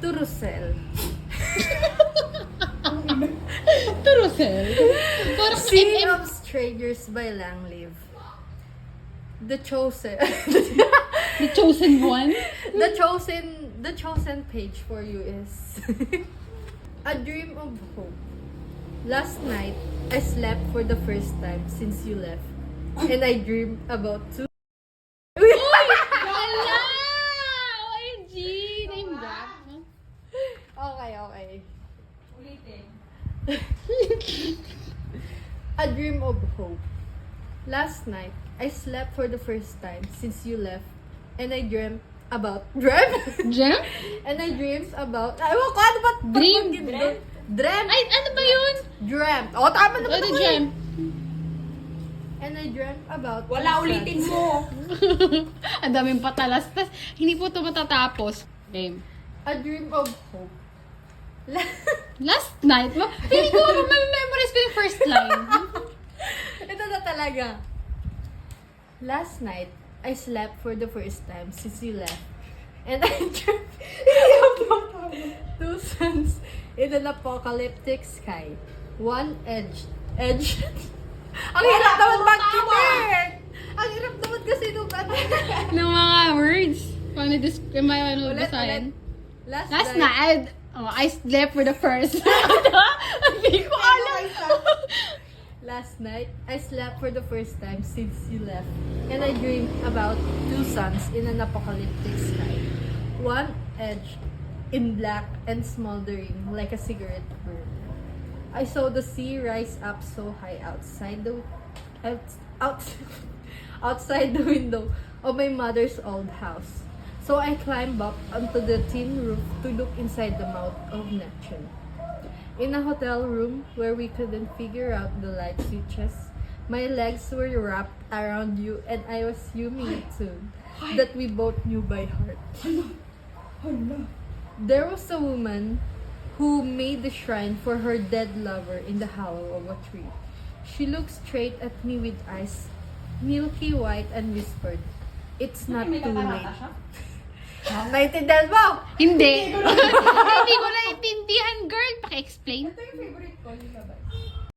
To Rosel. To Rosel. Parang Sea of Strangers by Lang Live. The Chosen. The chosen one. The chosen page for you is A Dream of Hope. Last night, I slept for the first time since you left. And I dreamed about two. Wala! OMG! Name that. Okay. Ulitin. A Dream of Hope. Last night, I slept for the first time since you left. And I dreamt about... Gem? And I dreamed about... Ewan ko, ano ba? Dream? Dreamt. Ay, ano ba yun? Dreamt. Oh, tama naman Ano ako gem? And I dreamt about... Wala, ulitin mo. Ang daming patalas. Tas, hindi po ito matatapos. Game. A Dream of Hope. Last night? Feeling ko memorize ko yung first line. Ito na talaga. Last night, I slept for the first time since you left. And I dreamt about two suns in an apocalyptic sky. One edged. Ang hirap naman mag-convert! Ang hirap naman kasi nung ano. Ng mga words. Paano Ulit. basahin? Last night, I slept for the first. Hindi ko alam. Last night, I slept for the first time since you left. And I dreamed about two suns in an apocalyptic sky. One edged in black and smoldering like a cigarette burn. I saw the sea rise up so high outside the window of my mother's old house. So I climbed up onto the tin roof to look inside the mouth of Neptune. In a hotel room where we couldn't figure out the light switches, my legs were wrapped around you and I was humming a tune that we both knew by heart. There was a woman who made the shrine for her dead lover in the hollow of a tree. She looked straight at me with eyes milky white and whispered, "It's not May too katarata late." siya? Naintindihan mo? Hindi. Hindi ko naintindihan, girl. Paki-explain. Ito yung favorite ko, yung labas.